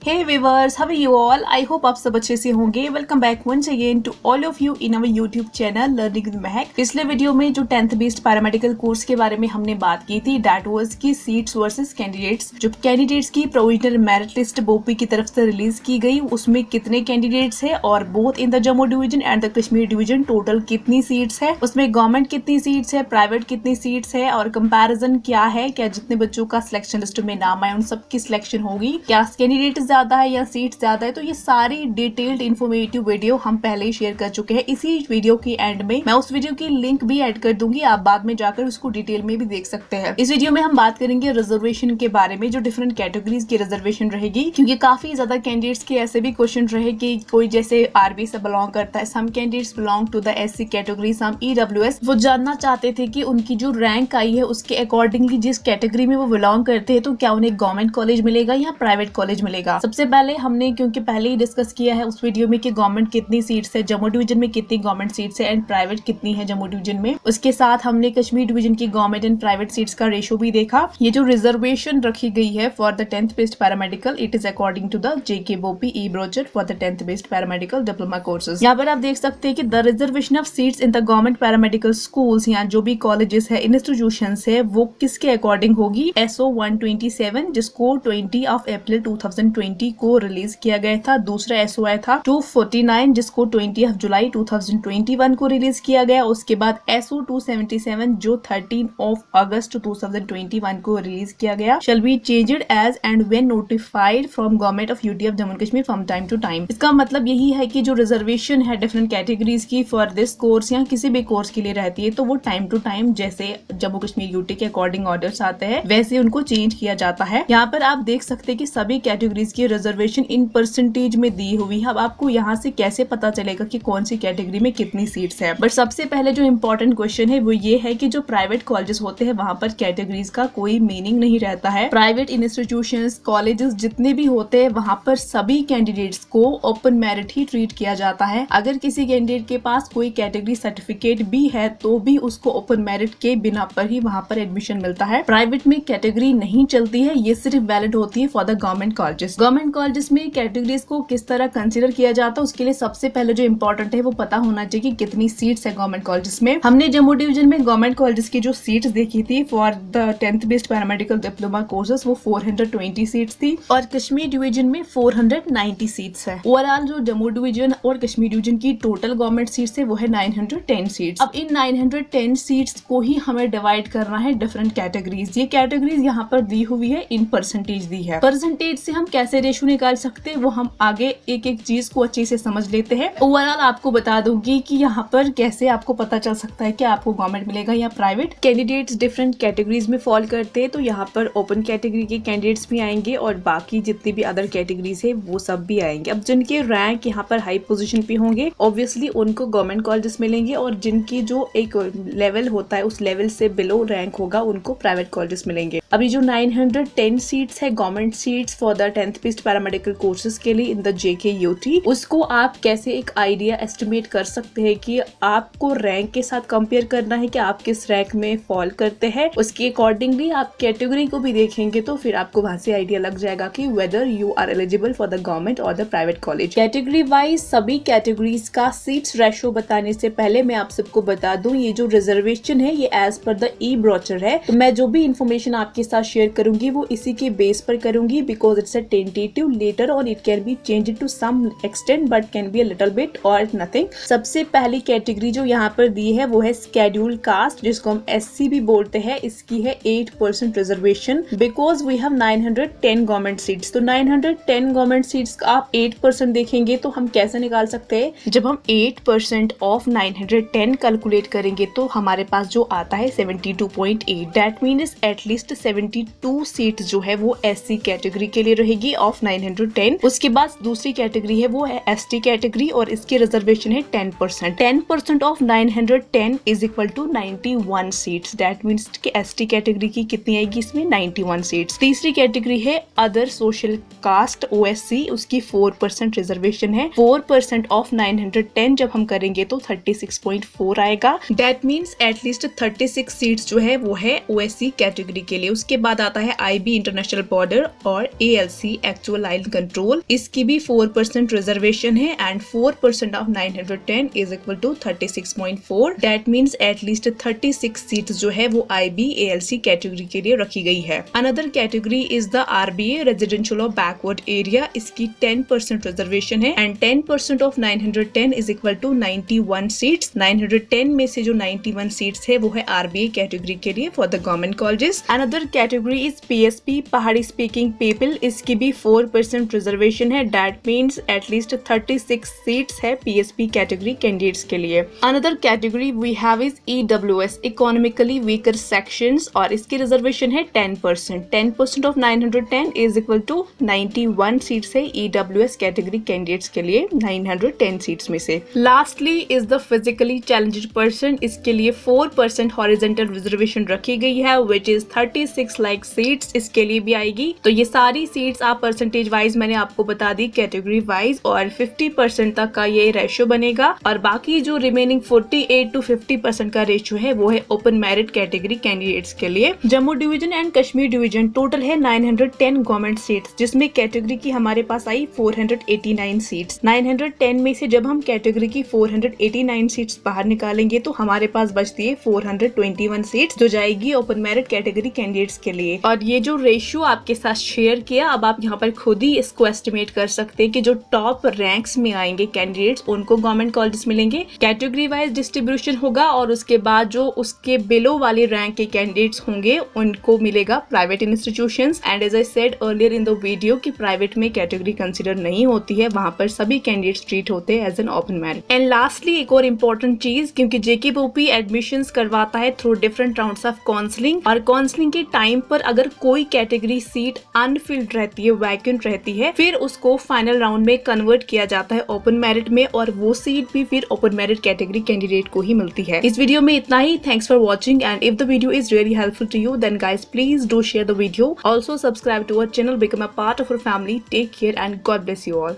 Hey viewers, how are you all? I hope आप सब अच्छे से होंगे। Welcome back once again to all of you in our YouTube channel Learning with महक। पिछले video में जो 10th बेस्ड पैरामेडिकल कोर्स के बारे में हमने बात की थी, that was की सीट्स वर्सेस कैंडिडेट्स। जो कैंडिडेट्स की प्रोविजनल मेरिट लिस्ट बोपी की तरफ से रिलीज की गई, उसमें कितने कैंडिडेट्स है और both in the Jammu division and the Kashmir division total कितनी सीट्स है, उसमें गवर्नमेंट कितनी सीट्स है, प्राइवेट कितनी सीट्स है और कंपैरिजन क्या है, क्या जितने बच्चों का सिलेक्शन लिस्ट में नाम आए उन सबकी सिलेक्शन होगी, क्या कैंडिडेट ज्यादा है या सीट ज्यादा है। तो ये सारी डिटेल्ड इन्फॉर्मेटिव वीडियो हम पहले ही शेयर कर चुके हैं। इसी वीडियो के एंड में मैं उस वीडियो की लिंक भी ऐड कर दूंगी, आप बाद में जाकर उसको डिटेल में भी देख सकते हैं। इस वीडियो में हम बात करेंगे रिजर्वेशन के बारे में, जो डिफरेंट कैटेगरीज की रिजर्वेशन रहेगी, क्योंकि काफी ज्यादा कैंडिडेट्स के ऐसे भी क्वेश्चन रहे कि कोई जैसे आरबी से बिलोंग करता है, some candidates belong to the SC category, some EWS. वो जानना चाहते थे कि उनकी जो रैंक आई है उसके अकॉर्डिंगली जिस कैटेगरी में वो बिलोंग करते हैं, तो क्या उन्हें गवर्नमेंट कॉलेज मिलेगा या प्राइवेट कॉलेज मिलेगा। सबसे पहले हमने क्योंकि पहले ही डिस्कस किया है उस वीडियो में कि गवर्नमेंट कितनी सीट्स है, जम्मू डिवीजन में कितनी गवर्नमेंट सीट्स है एंड प्राइवेट कितनी है जम्मू डिवीजन में। उसके साथ हमने कश्मीर डिवीजन की गवर्नमेंट एंड प्राइवेट सीट्स का रेशो भी देखा। ये जो रिजर्वेशन रखी गई है for the 10th based paramedical, it is according to the JK BOPEE brochure for the 10th based paramedical diploma courses. यहाँ पर आप देख सकते हैं कि the reservation of seats in the government paramedical schools, यहाँ जो भी कॉलेजेस है, इंस्टीट्यूशंस है, वो किसके अकॉर्डिंग होगी। SO 127 जिसको 20 अप्रैल 2020 को रिलीज किया गया था। दूसरा SO आया था 249 जिसको 20 जुलाई 2021 को रिलीज किया गया। उसके बाद SO 277 जो 13 अगस्त 2021 को रिलीज किया गया। Shall be changed as and when notified from government of UT of Jammu and Kashmir from time to time. इसका मतलब यही है कि जो रिजर्वेशन है डिफरेंट कैटेगरीज की फॉर दिस कोर्स या किसी भी कोर्स के लिए रहती है, तो वो टाइम टू टाइम जैसे जम्मू कश्मीर यूटी के अकॉर्डिंग ऑर्डर्स आते हैं वैसे उनको चेंज किया जाता है। यहाँ पर आप देख सकते हैं कि सभी कैटेगरीज की रिजर्वेशन इन परसेंटेज में दी हुई है। अब आपको यहाँ से कैसे पता चलेगा कि कौन सी कैटेगरी में कितनी सीट्स है। बट सबसे पहले जो इम्पोर्टेंट क्वेश्चन है वो ये है कि जो प्राइवेट कॉलेजेस होते हैं वहाँ पर कैटेगरीज का कोई मीनिंग नहीं रहता है। प्राइवेट इंस्टीट्यूशंस कॉलेजेस जितने भी होते हैं वहाँ पर सभी कैंडिडेट्स को ओपन मेरिट ही ट्रीट किया जाता है। अगर किसी कैंडिडेट के पास कोई कैटेगरी सर्टिफिकेट भी है तो भी उसको ओपन मेरिट के बिना पर ही वहाँ पर एडमिशन मिलता है। प्राइवेट में कैटेगरी नहीं चलती है, ये सिर्फ वैलिड होती है for the government colleges. Government colleges में कैटेगरीज को किस तरह कंसीडर किया जाता है उसके लिए सबसे पहले जो इम्पोर्टेंट है वो पता होना चाहिए कि कितनी सीट्स है गवर्नमेंट कॉलेजेस में। हमने जम्मू डिवीजन में गवर्नमेंट कॉलेजेस की जो सीट्स देखी थी for the 10th based paramedical diploma courses, वो 420 सीट्स थी और कश्मीर डिवीजन में 490 सीट्स है। ओवरऑल जो जम्मू डिवीजन और कश्मीर डिवीजन की टोटल गवर्नमेंट सीट्स है वो है 910 सीट्स। अब इन 910 सीट्स को ही हमें डिवाइड करना है डिफरेंट कैटेगरीज। ये कैटेगरीज यहाँ पर दी हुई है, इन परसेंटेज दी है। परसेंटेज से हम कैसे रेशो निकाल सकते हैं वो हम आगे एक एक चीज को अच्छे से समझ लेते हैं। ओवरऑल आपको बता दूंगी कि यहाँ पर कैसे आपको पता चल सकता है कि आपको गवर्नमेंट मिलेगा या प्राइवेट। कैंडिडेट्स डिफरेंट कैटेगरीज में फॉल करते हैं, तो यहाँ पर ओपन कैटेगरी के कैंडिडेट्स भी आएंगे और बाकी जितनी भी अदर कैटेगरीज है वो सब भी आएंगे। अब जिनके रैंक यहाँ पर हाई पोजीशन पे होंगे ऑब्वियसली उनको गवर्नमेंट कॉलेजेस मिलेंगे और जिनकी जो एक लेवल होता है उस लेवल से बिलो रैंक होगा उनको प्राइवेट कॉलेजेस मिलेंगे। अभी जो 910 सीट्स है government seats for the 10th based paramedical courses के लिए इन द जेके यूटी, उसको आप कैसे एक आइडिया एस्टिमेट कर सकते हैं कि आपको रैंक के साथ कंपेयर करना है कि आप किस रैंक में फॉल करते हैं। उसके अकॉर्डिंगली आप कैटेगरी को भी देखेंगे तो फिर आपको वहां से आइडिया लग जाएगा कि whether you are eligible for the government और the private college. Category wise सभी कैटेगरीज का सीट्स रेशो बताने से पहले मैं आप सबको बता दूं ये जो रिजर्वेशन है ये as per the E brochure है। तो मैं जो भी इन्फॉर्मेशन आपके साथ शेयर करूंगी वो इसी के बेस पर करूंगी because it's a tentative, later on it can be changed to some extent but can be a little bit और नथिंग। सबसे पहली कैटेगरी जो यहाँ पर दी है वो है शेड्यूल्ड कास्ट जिसको हम SC भी बोलते हैं। इसकी है 8% reservation because we have 910 government seats. तो 910 गवर्नमेंट सीट्स आप 8% देखेंगे तो हम कैसे निकाल सकते हैं। जब हम 8% ऑफ 910 कैलकुलेट करेंगे तो हमारे पास जो आता है 72.8, दैट मीन्स एटलीस्ट 72 सीट जो है वो SC कैटेगरी के लिए रहेगी ऑफ 910। उसके बाद दूसरी कैटेगरी है वो है ST कैटेगरी और इसकी रिजर्वेशन है 10%। 10% of 910 is equal to 91 seats, that means कि ST कैटेगरी की कितनी आएगी इसमें 91 सीट्स। तीसरी कैटेगरी है अदर सोशल कास्ट OSC, उसकी 4% रिजर्वेशन है। 4% ऑफ 910 जब हम करेंगे तो 36.4 आएगा, दैट मीन्स एटलीस्ट 36 सीट्स जो है वो है OSC कैटेगरी के लिए। उसके बाद आता है IB इंटरनेशनल बॉर्डर और ALC एक्चुअल लाइन कंट्रोल, इसकी भी 4% रिजर्वेशन है and 4% of 910 is equal to 36.4। That means at least 36 seats जो है वो IB ALC कैटेगरी के लिए रखी गई है। Another category is the RBA residential of backward area, इसकी 10% रिजर्वेशन है and 10% of 910 is equal to 91 seats. 910 में से जो 91 सीट्स है वो है RBA कैटेगरी के लिए for the government colleges. Another category is PSP Pahari speaking people, इसकी भी 4% रिजर्वेशन है। दैट मीन्स एटलीस्ट 36 सीट्स है PSP कैटेगरी कैंडिडेट्स के लिए। Another category we have is EWS economically weaker sections और इसकी रिजर्वेशन है 10%। 10% of 910 is equal to 91 seats है EWS कैटेगरी कैंडिडेट्स के लिए 910 सीट्स में से। Lastly is the physically challenged person, इसके लिए 4% हॉरिजॉन्टल रिजर्वेशन रखी गई है विच इज 36 लाइक सीट्स इसके लिए भी आएगी। तो ये सारी सीट्स आप परसेंटेज वाइज मैंने आपको बता दी कैटेगरी वाइज और 50% तक का ये रेशियो बनेगा और बाकी जो रिमेनिंग 48 to 50% का रेशियो है वो है ओपन मेरिट कैटेगरी कैंडिडेट्स के लिए। Jammu division and Kashmir division total है 910 गवर्नमेंट सीट्स जिसमें कैटेगरी की हमारे पास आई 489 सीट्स। 910 में से जब हम कैटेगरी की 489 सीट्स बाहर निकालेंगे तो हमारे पास बचती है 421 सीट्स जो जाएगी ओपन मेरिट कैटेगरी कैंडिडेट्स के लिए। और ये जो रेशियो आपके साथ शेयर किया, अब आप यहाँ पर खुद ही इसको एस्टिमेट कर सकते हैं कि जो टॉप रैंक्स में आएंगे कैंडिडेट्स उनको गवर्नमेंट कॉलेजेस मिलेंगे, कैटेगरी वाइज डिस्ट्रीब्यूशन होगा और उसके बाद जो उसके बिलो वाले रैंक के कैंडिडेट्स होंगे उनको मिलेगा private institutions. And as I said earlier in the video कि प्राइवेट में कैटेगरी कंसिडर नहीं होती है, वहां पर सभी कैंडिडेट्स ट्रीट होते हैं as an open merit. And lastly एक और इम्पोर्टेंट चीज, क्योंकि JKPOP एडमिशंस करवाता है through different rounds of counselling और काउंसलिंग के टाइम पर अगर कोई कैटेगरी सीट अनफिल्ड रहती है, वैकेंट रहती है, फिर उसको फाइनल राउंड में कन्वर्ट किया जाता है ओपन मेरिट में और वो सीट भी फिर ओपन मेरिट कैटेगरी कैंडिडेट को ही मिलती है। इस वीडियो में इतना ही। Thanks for watching and if the video is really helpful to you then guys please do share the video. Also subscribe to our channel, become a part of our family. Take care and God bless you all.